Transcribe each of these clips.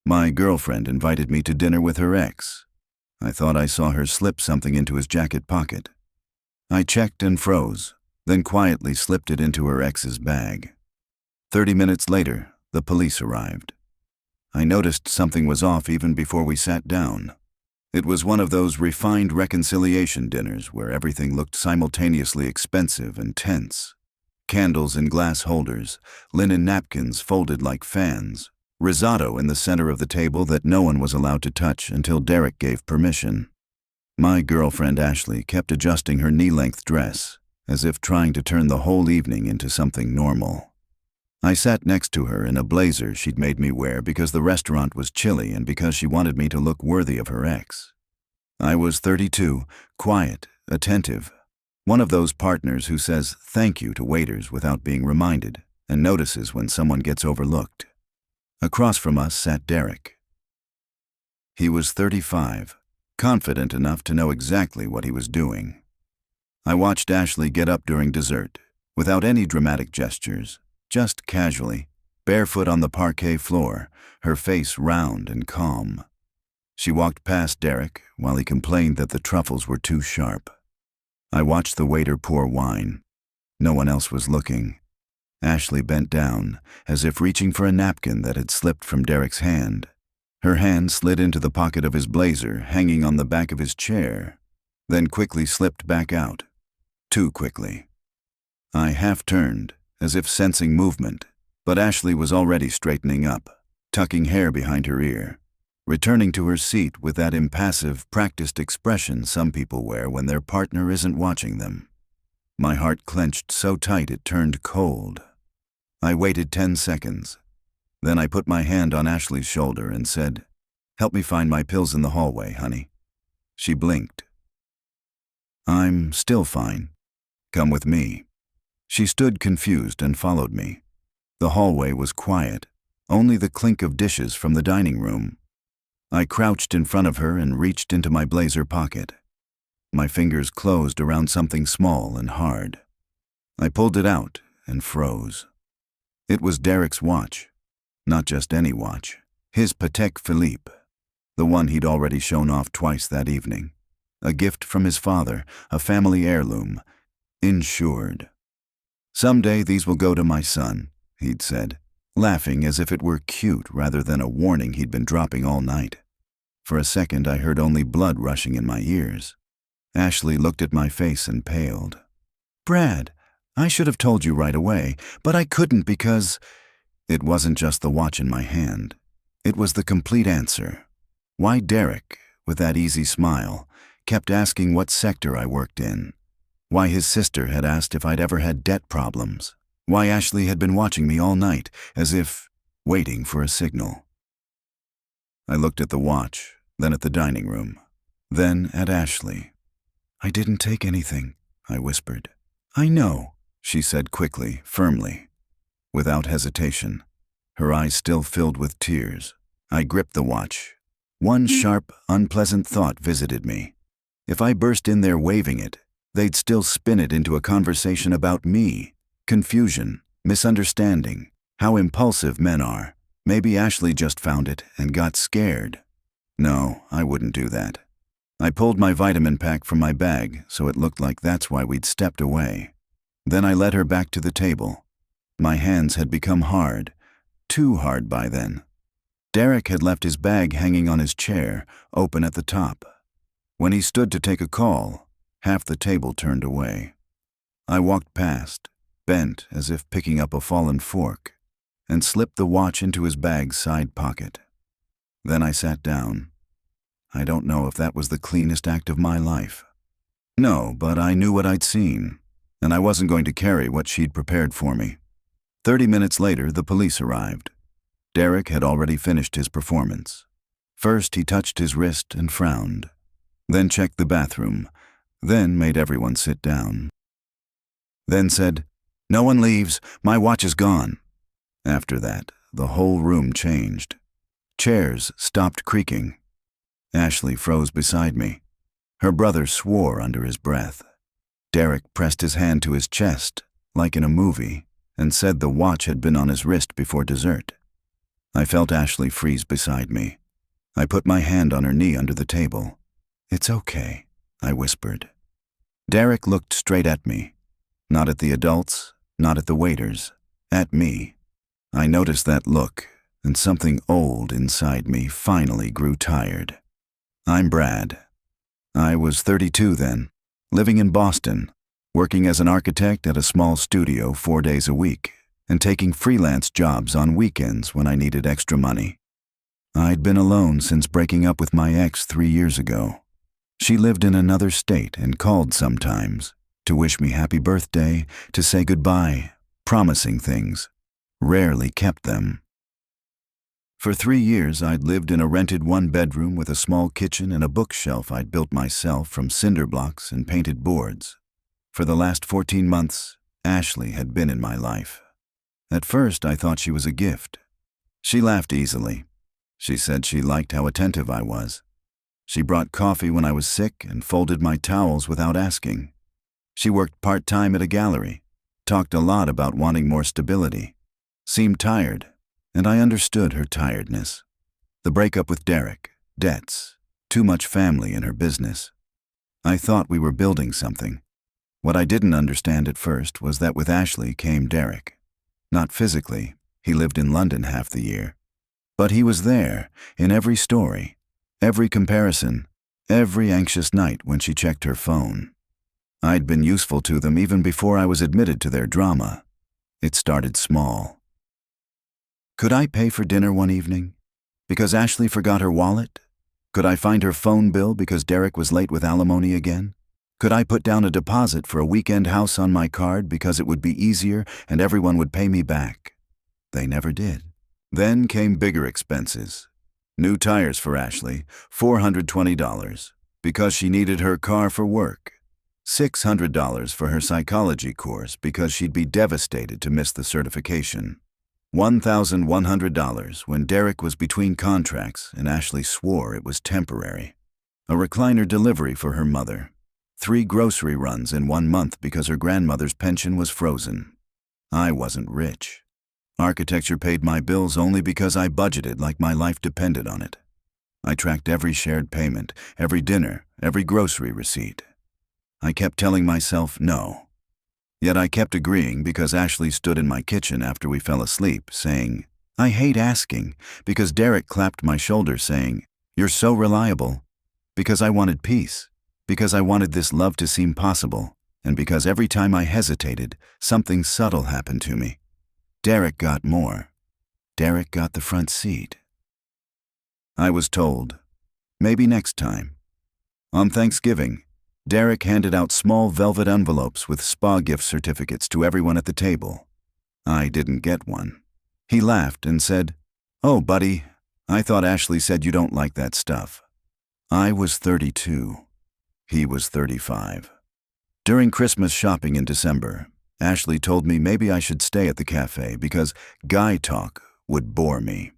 My girlfriend invited me to dinner with her ex. I thought I saw her slip something into his jacket pocket. I checked and froze, then quietly slipped it into her ex's bag. 30 minutes later, the police arrived. I noticed something was off even before we sat down. It was one of those refined reconciliation dinners where everything looked simultaneously expensive and tense. Candles in glass holders, linen napkins folded like fans, risotto in the center of the table that no one was allowed to touch until Derek gave permission. My girlfriend Ashley kept adjusting her knee-length dress, as if trying to turn the whole evening into something normal. I sat next to her in a blazer she'd made me wear because the restaurant was chilly and because she wanted me to look worthy of her ex. I was 32, quiet, attentive, one of those partners who says thank you to waiters without being reminded and notices when someone gets overlooked. Across from us sat Derek. He was 35, confident enough to know exactly what he was doing. I watched Ashley get up during dessert, without any dramatic gestures, just casually, barefoot on the parquet floor, her face round and calm. She walked past Derek while he complained that the truffles were too sharp. I watched the waiter pour wine. No one else was looking. Ashley bent down, as if reaching for a napkin that had slipped from Derek's hand. Her hand slid into the pocket of his blazer, hanging on the back of his chair, then quickly slipped back out. Too quickly. I half-turned, as if sensing movement, but Ashley was already straightening up, tucking hair behind her ear, returning to her seat with that impassive, practiced expression some people wear when their partner isn't watching them. My heart clenched so tight it turned cold. I waited 10 seconds. Then I put my hand on Ashley's shoulder and said, "Help me find my pills in the hallway, honey." She blinked. "I'm still fine. Come with me." She stood confused and followed me. The hallway was quiet, only the clink of dishes from the dining room. I crouched in front of her and reached into my blazer pocket. My fingers closed around something small and hard. I pulled it out and froze. It was Derek's watch. Not just any watch. His Patek Philippe. The one he'd already shown off twice that evening. A gift from his father, a family heirloom. Insured. "Someday these will go to my son," he'd said, laughing as if it were cute rather than a warning he'd been dropping all night. For a second I heard only blood rushing in my ears. Ashley looked at my face and paled. "Brad, I should have told you right away, but I couldn't because—" It wasn't just the watch in my hand. It was the complete answer. Why Derek, with that easy smile, kept asking what sector I worked in. Why his sister had asked if I'd ever had debt problems. Why Ashley had been watching me all night, as if waiting for a signal. I looked at the watch, then at the dining room, then at Ashley. "I didn't take anything," I whispered. "I know," she said quickly, firmly, without hesitation, her eyes still filled with tears. I gripped the watch. One sharp, unpleasant thought visited me. If I burst in there waving it, they'd still spin it into a conversation about me. Confusion, misunderstanding, how impulsive men are. Maybe Ashley just found it and got scared. No, I wouldn't do that. I pulled my vitamin pack from my bag so it looked like that's why we'd stepped away. Then I led her back to the table. My hands had become hard, too hard by then. Derek had left his bag hanging on his chair, open at the top. When he stood to take a call, half the table turned away. I walked past, bent as if picking up a fallen fork, and slipped the watch into his bag's side pocket. Then I sat down. I don't know if that was the cleanest act of my life. No, but I knew what I'd seen, and I wasn't going to carry what she'd prepared for me. 30 minutes later, the police arrived. Derek had already finished his performance. First, he touched his wrist and frowned, then checked the bathroom, then made everyone sit down. Then said, "No one leaves, my watch is gone." After that, the whole room changed. Chairs stopped creaking. Ashley froze beside me. Her brother swore under his breath. Derek pressed his hand to his chest, like in a movie, and said the watch had been on his wrist before dessert. I felt Ashley freeze beside me. I put my hand on her knee under the table. "It's okay," I whispered. Derek looked straight at me. Not at the adults, not at the waiters, at me. I noticed that look, and something old inside me finally grew tired. I'm Brad. I was 32 then, living in Boston, working as an architect at a small studio 4 days a week, and taking freelance jobs on weekends when I needed extra money. I'd been alone since breaking up with my ex 3 years ago. She lived in another state and called sometimes to wish me happy birthday, to say goodbye, promising things, rarely kept them. For 3 years, I'd lived in a rented 1-bedroom with a small kitchen and a bookshelf I'd built myself from cinder blocks and painted boards. For the last 14 months, Ashley had been in my life. At first, I thought she was a gift. She laughed easily. She said she liked how attentive I was. She brought coffee when I was sick and folded my towels without asking. She worked part-time at a gallery, talked a lot about wanting more stability, seemed tired, and I understood her tiredness. The breakup with Derek, debts, too much family in her business. I thought we were building something. What I didn't understand at first was that with Ashley came Derek. Not physically, he lived in London half the year. But he was there, in every story, every comparison, every anxious night when she checked her phone. I'd been useful to them even before I was admitted to their drama. It started small. Could I pay for dinner one evening? Because Ashley forgot her wallet? Could I find her phone bill because Derek was late with alimony again? Could I put down a deposit for a weekend house on my card because it would be easier and everyone would pay me back? They never did. Then came bigger expenses. New tires for Ashley, $420, because she needed her car for work. $600 for her psychology course because she'd be devastated to miss the certification. $1,100 when Derek was between contracts and Ashley swore it was temporary. A recliner delivery for her mother. 3 grocery runs in 1 month because her grandmother's pension was frozen. I wasn't rich. Architecture paid my bills only because I budgeted like my life depended on it. I tracked every shared payment, every dinner, every grocery receipt. I kept telling myself no. Yet I kept agreeing because Ashley stood in my kitchen after we fell asleep, saying, "I hate asking," because Derek clapped my shoulder saying, "You're so reliable," because I wanted peace. Because I wanted this love to seem possible, and because every time I hesitated, something subtle happened to me. Derek got more. Derek got the front seat. I was told, maybe next time. On Thanksgiving, Derek handed out small velvet envelopes with spa gift certificates to everyone at the table. I didn't get one. He laughed and said, "Oh, buddy, I thought Ashley said you don't like that stuff." I was 32. He was 35. During Christmas shopping in December, Ashley told me maybe I should stay at the cafe because guy talk would bore me.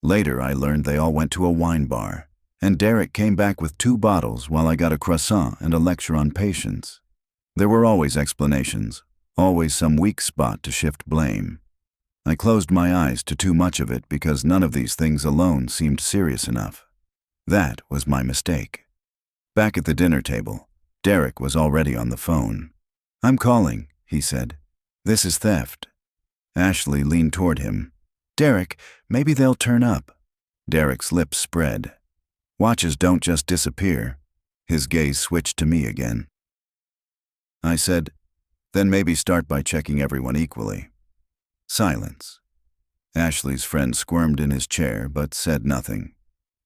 Later, I learned they all went to a wine bar, and Derek came back with 2 bottles while I got a croissant and a lecture on patience. There were always explanations, always some weak spot to shift blame. I closed my eyes to too much of it because none of these things alone seemed serious enough. That was my mistake. Back at the dinner table, Derek was already on the phone. "I'm calling," he said. "This is theft." Ashley leaned toward him. "Derek, maybe they'll turn up." Derek's lips spread. Watches don't just disappear. His gaze switched to me again. I said, "Then maybe start by checking everyone equally." Silence. Ashley's friend squirmed in his chair but said nothing.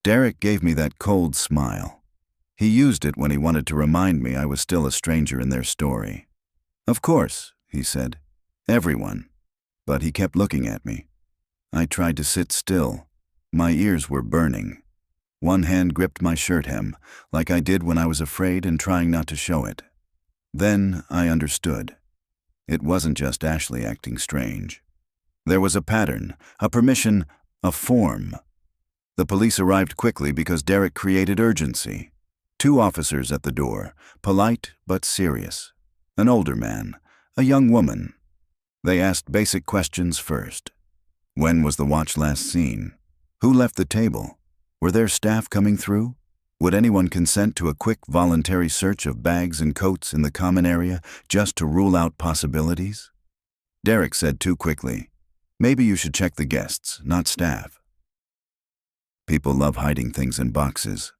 Derek gave me that cold smile. He used it when he wanted to remind me I was still a stranger in their story. "Of course," he said. "Everyone." But he kept looking at me. I tried to sit still. My ears were burning. One hand gripped my shirt hem, like I did when I was afraid and trying not to show it. Then I understood. It wasn't just Ashley acting strange. There was a pattern, a permission, a form. The police arrived quickly because Derek created urgency. 2 officers at the door, polite but serious. An older man, a young woman. They asked basic questions first. When was the watch last seen? Who left the table? Were there staff coming through? Would anyone consent to a quick voluntary search of bags and coats in the common area just to rule out possibilities? Derek said too quickly, "Maybe you should check the guests, not staff." People love hiding things in boxes.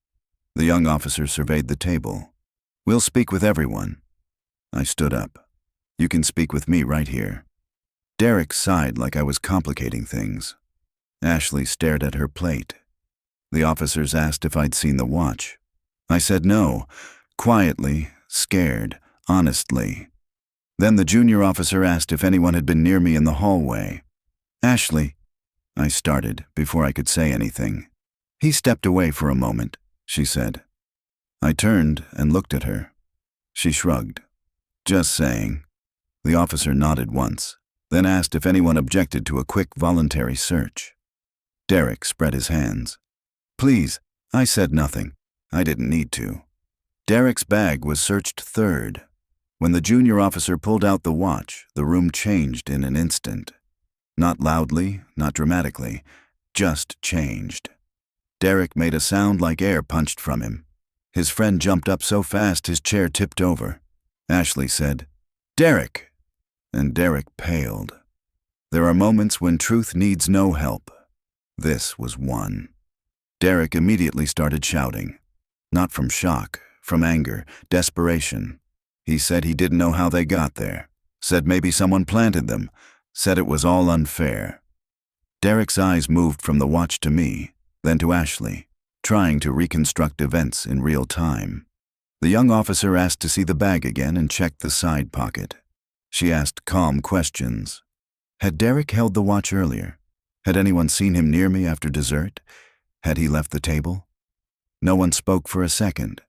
The young officer surveyed the table. "We'll speak with everyone." I stood up. "You can speak with me right here." Derek sighed like I was complicating things. Ashley stared at her plate. The officers asked if I'd seen the watch. I said no, quietly, scared, honestly. Then the junior officer asked if anyone had been near me in the hallway. "Ashley," I started before I could say anything. "He stepped away for a moment," she said. I turned and looked at her. She shrugged. "Just saying." The officer nodded once, then asked if anyone objected to a quick voluntary search. Derek spread his hands. "Please." I said nothing. I didn't need to. Derek's bag was searched third. When the junior officer pulled out the watch, the room changed in an instant. Not loudly, not dramatically, just changed. Derek made a sound like air punched from him. His friend jumped up so fast his chair tipped over. Ashley said, "Derek!" And Derek paled. There are moments when truth needs no help. This was one. Derek immediately started shouting. Not from shock, from anger, desperation. He said he didn't know how they got there. Said maybe someone planted them. Said it was all unfair. Derek's eyes moved from the watch to me, then to Ashley, trying to reconstruct events in real time. The young officer asked to see the bag again and checked the side pocket. She asked calm questions. Had Derek held the watch earlier? Had anyone seen him near me after dessert? Had he left the table? No one spoke for a second.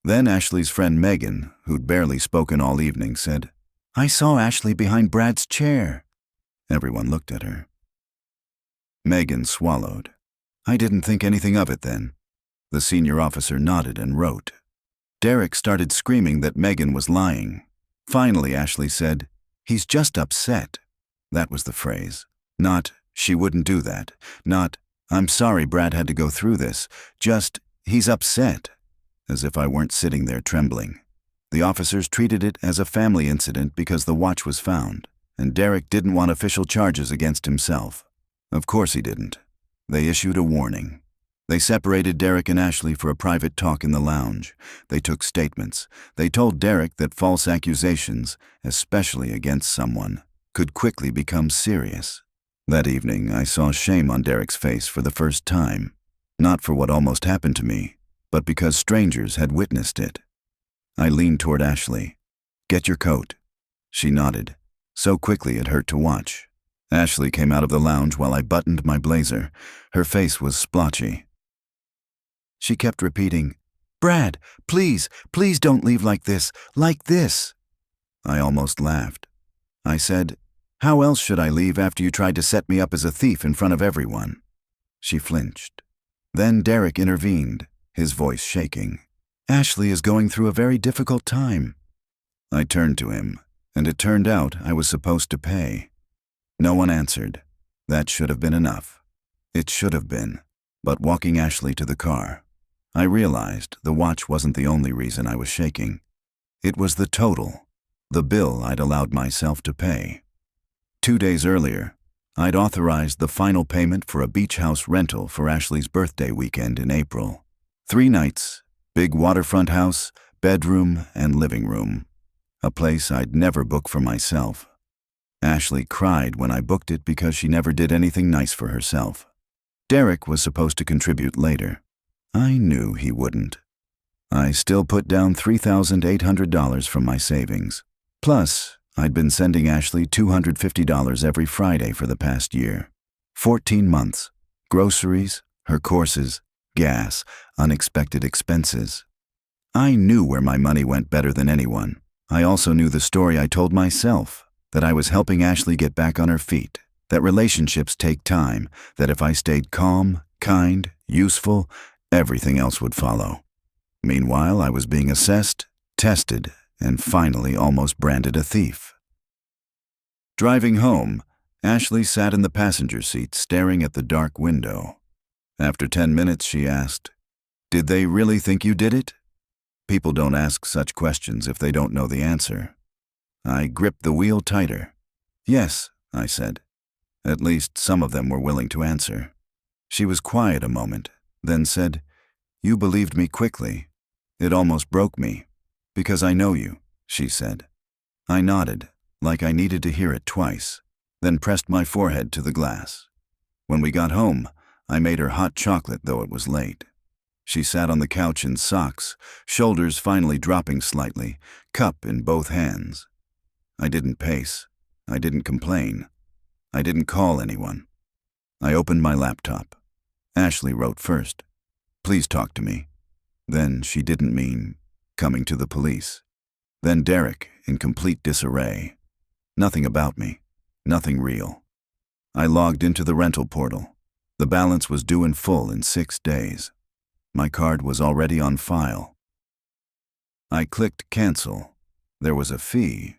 Then Ashley's friend Megan, who'd barely spoken all evening, said, "I saw Ashley behind Brad's chair." Everyone looked at her. Megan swallowed. I didn't think anything of it then. The senior officer nodded and wrote. Derek started screaming that Megan was lying. Finally, Ashley said, "He's just upset." That was the phrase. Not, "She wouldn't do that." Not, "I'm sorry Brad had to go through this." Just, "He's upset." As if I weren't sitting there trembling. The officers treated it as a family incident because the watch was found, and Derek didn't want official charges against himself. Of course he didn't. They issued a warning. They separated Derek and Ashley for a private talk in the lounge. They took statements. They told Derek that false accusations, especially against someone, could quickly become serious. That evening, I saw shame on Derek's face for the first time. Not for what almost happened to me, but because strangers had witnessed it. I leaned toward Ashley. "Get your coat." She nodded. So quickly it hurt to watch. Ashley came out of the lounge while I buttoned my blazer. Her face was splotchy. She kept repeating, "Brad, please, please don't leave like this, like this." I almost laughed. I said, "How else should I leave after you tried to set me up as a thief in front of everyone?" She flinched. Then Derek intervened, his voice shaking. "Ashley is going through a very difficult time." I turned to him, and it turned out I was supposed to pay. No one answered. That should have been enough. It should have been. But walking Ashley to the car, I realized the watch wasn't the only reason I was shaking. It was the total, the bill I'd allowed myself to pay. 2 days earlier, I'd authorized the final payment for a beach house rental for Ashley's birthday weekend in April. 3 nights, big waterfront house, bedroom, and living room. A place I'd never book for myself. Ashley cried when I booked it because she never did anything nice for herself. Derek was supposed to contribute later. I knew he wouldn't. I still put down $3,800 from my savings. Plus, I'd been sending Ashley $250 every Friday for the past year. 14 months. Groceries, her courses, gas, unexpected expenses. I knew where my money went better than anyone. I also knew the story I told myself, that I was helping Ashley get back on her feet, that relationships take time, that if I stayed calm, kind, useful, everything else would follow. Meanwhile, I was being assessed, tested, and finally almost branded a thief. Driving home, Ashley sat in the passenger seat staring at the dark window. After 10 minutes, she asked, "Did they really think you did it?" People don't ask such questions if they don't know the answer. I gripped the wheel tighter. "Yes," I said. At least some of them were willing to answer. She was quiet a moment, then said, "You believed me quickly. It almost broke me. Because I know you," she said. I nodded, like I needed to hear it twice, then pressed my forehead to the glass. When we got home, I made her hot chocolate, though it was late. She sat on the couch in socks, shoulders finally dropping slightly, cup in both hands. I didn't pace. I didn't complain. I didn't call anyone. I opened my laptop. Ashley wrote first, "Please talk to me." Then she didn't mean coming to the police. Then Derek, in complete disarray. Nothing about me. Nothing real. I logged into the rental portal. The balance was due in full in 6 days. My card was already on file. I clicked cancel. There was a fee.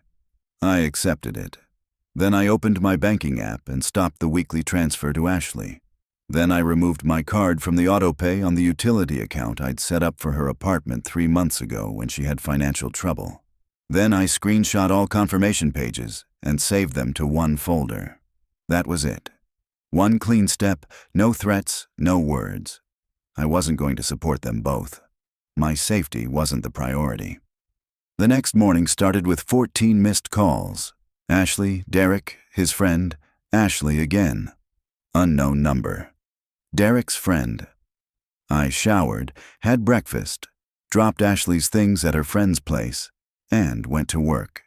I accepted it. Then I opened my banking app and stopped the weekly transfer to Ashley. Then I removed my card from the autopay on the utility account I'd set up for her apartment 3 months ago when she had financial trouble. Then I screenshot all confirmation pages and saved them to one folder. That was it. One clean step, no threats, no words. I wasn't going to support them both. My safety wasn't the priority. The next morning started with 14 missed calls. Ashley, Derek, his friend, Ashley again. Unknown number. Derek's friend. I showered, had breakfast, dropped Ashley's things at her friend's place, and went to work.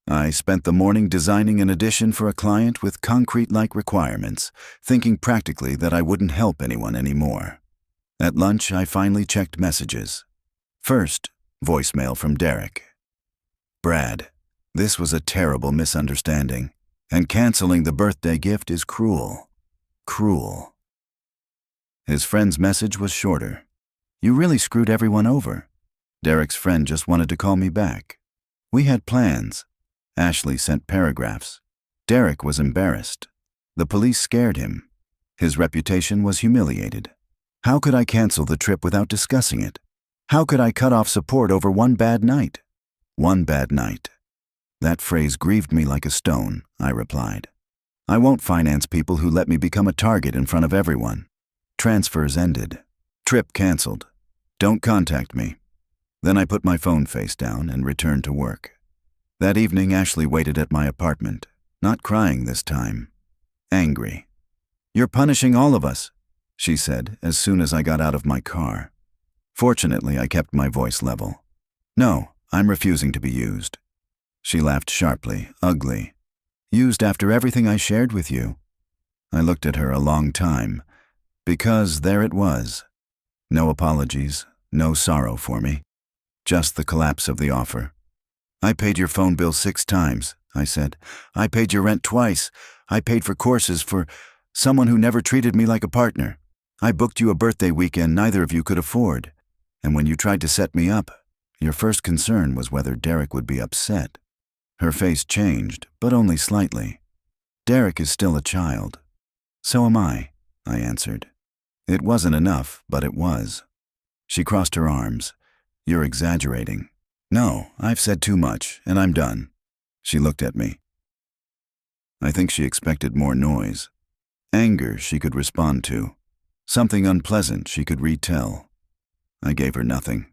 I spent the morning designing an addition for a client with concrete-like requirements, thinking practically that I wouldn't help anyone anymore. At lunch, I finally checked messages. First, voicemail from Derek. "Brad, this was a terrible misunderstanding, and canceling the birthday gift is cruel. Cruel." His friend's message was shorter. "You really screwed everyone over. Derek's friend just wanted to call me back. We had plans." Ashley sent paragraphs. Derek was embarrassed. The police scared him. His reputation was humiliated. How could I cancel the trip without discussing it? How could I cut off support over one bad night? One bad night. That phrase grieved me like a stone, I replied. I won't finance people who let me become a target in front of everyone. Transfers ended. Trip canceled. Don't contact me. Then I put my phone face down and returned to work. That evening, Ashley waited at my apartment, not crying this time. Angry. "You're punishing all of us," she said as soon as I got out of my car. Fortunately, I kept my voice level. "No, I'm refusing to be used." She laughed sharply, ugly. "Used after everything I shared with you?" I looked at her a long time, because there it was. No apologies, no sorrow for me. Just the collapse of the offer. "I paid your phone bill 6 times, I said. "I paid your rent twice. I paid for courses for someone who never treated me like a partner. I booked you a birthday weekend neither of you could afford. And when you tried to set me up, your first concern was whether Derek would be upset." Her face changed, but only slightly. "Derek is still a child." "So am I," I answered. It wasn't enough, but it was. She crossed her arms. "You're exaggerating." "No, I've said too much, and I'm done." She looked at me. I think she expected more noise. Anger she could respond to. Something unpleasant she could retell. I gave her nothing.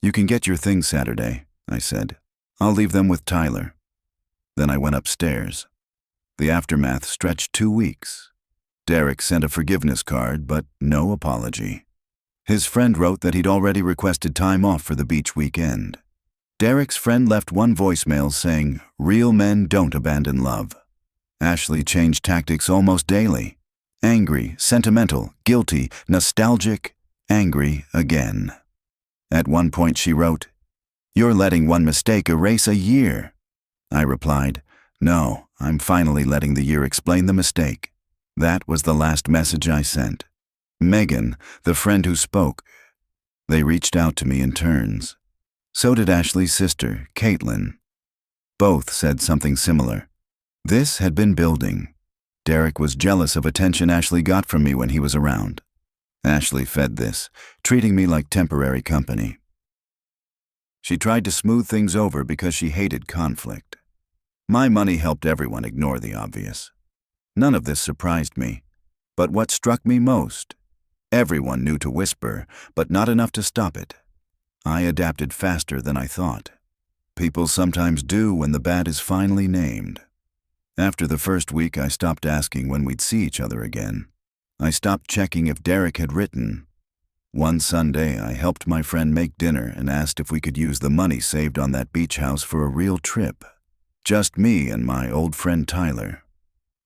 "You can get your things Saturday," I said. "I'll leave them with Tyler." Then I went upstairs. The aftermath stretched 2 weeks. Derek sent a forgiveness card, but no apology. His friend wrote that he'd already requested time off for the beach weekend. Derek's friend left one voicemail saying, "Real men don't abandon love." Ashley changed tactics almost daily. Angry, sentimental, guilty, nostalgic, angry again. At one point she wrote, "You're letting one mistake erase a year." I replied, "No, I'm finally letting the year explain the mistake." That was the last message I sent. Megan, the friend who spoke. They reached out to me in turns. So did Ashley's sister, Caitlin. Both said something similar. This had been building. Derek was jealous of attention Ashley got from me when he was around. Ashley fed this, treating me like temporary company. She tried to smooth things over because she hated conflict. My money helped everyone ignore the obvious. None of this surprised me. But what struck me most? Everyone knew to whisper, but not enough to stop it. I adapted faster than I thought. People sometimes do when the bad is finally named. After the first week, I stopped asking when we'd see each other again. I stopped checking if Derek had written. One Sunday, I helped my friend make dinner and asked if we could use the money saved on that beach house for a real trip. Just me and my old friend Tyler.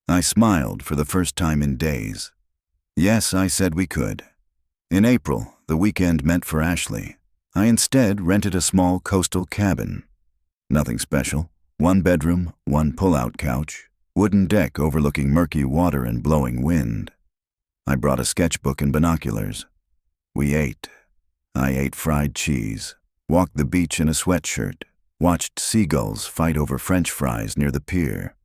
I smiled for the first time in days. Yes, I said we could. In April, the weekend meant for Ashley. I instead rented a small coastal cabin. Nothing special. 1 bedroom, 1 pull-out couch, wooden deck overlooking murky water and blowing wind. I brought a sketchbook and binoculars. We ate. I ate fried cheese, walked the beach in a sweatshirt, watched seagulls fight over French fries near the pier.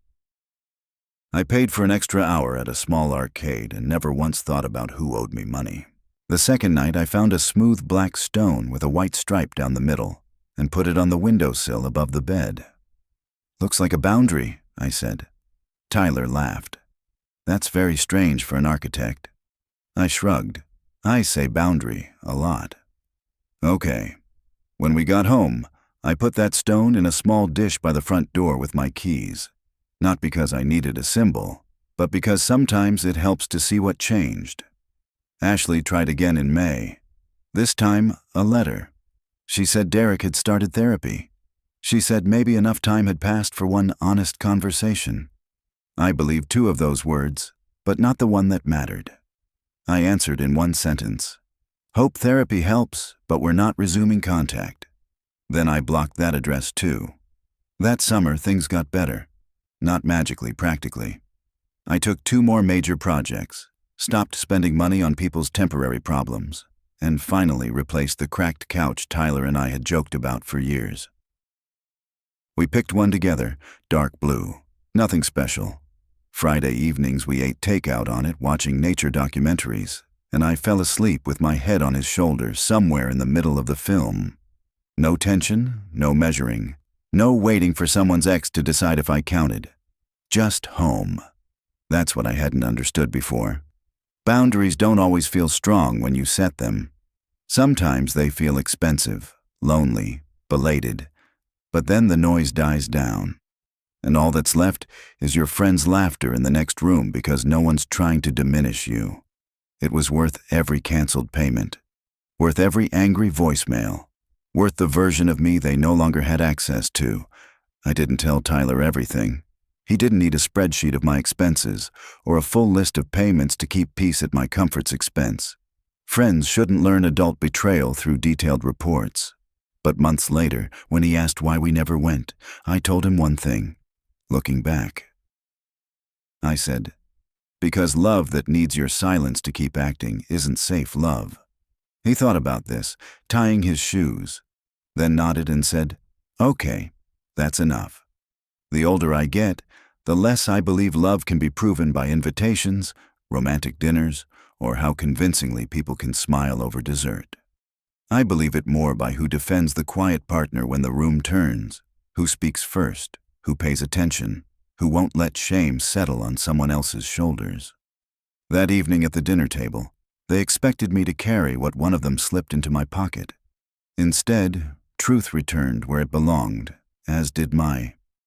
I paid for an extra hour at a small arcade and never once thought about who owed me money. The second night, I found a smooth black stone with a white stripe down the middle and put it on the windowsill above the bed. "Looks like a boundary," I said. Tyler laughed. "That's very strange for an architect." I shrugged. I say boundary a lot. Okay. When we got home, I put that stone in a small dish by the front door with my keys. Not because I needed a symbol, but because sometimes it helps to see what changed. Ashley tried again in May. This time, a letter. She said Derek had started therapy. She said maybe enough time had passed for one honest conversation. I believed 2 of those words, but not the one that mattered. I answered in 1 sentence. Hope therapy helps, but we're not resuming contact. Then I blocked that address too. That summer, things got better. Not magically, practically. I took 2 more major projects, stopped spending money on people's temporary problems, and finally replaced the cracked couch Tyler and I had joked about for years. We picked one together, dark blue. Nothing special. Friday evenings we ate takeout on it, watching nature documentaries, and I fell asleep with my head on his shoulder somewhere in the middle of the film. No tension, no measuring, no waiting for someone's ex to decide if I counted. Just home. That's what I hadn't understood before. Boundaries don't always feel strong when you set them. Sometimes they feel expensive, lonely, belated. But then the noise dies down, and all that's left is your friend's laughter in the next room because no one's trying to diminish you. It was worth every canceled payment, worth every angry voicemail, worth the version of me they no longer had access to. I didn't tell Tyler everything. He didn't need a spreadsheet of my expenses or a full list of payments to keep peace at my comfort's expense. Friends shouldn't learn adult betrayal through detailed reports. But months later, when he asked why we never went, I told him one thing, looking back. I said, because love that needs your silence to keep acting isn't safe love. He thought about this, tying his shoes, then nodded and said, okay, that's enough. The older I get, the less I believe love can be proven by invitations, romantic dinners, or how convincingly people can smile over dessert. I believe it more by who defends the quiet partner when the room turns, who speaks first, who pays attention, who won't let shame settle on someone else's shoulders. That evening at the dinner table, they expected me to carry what one of them slipped into my pocket. Instead, truth returned where it belonged, as did my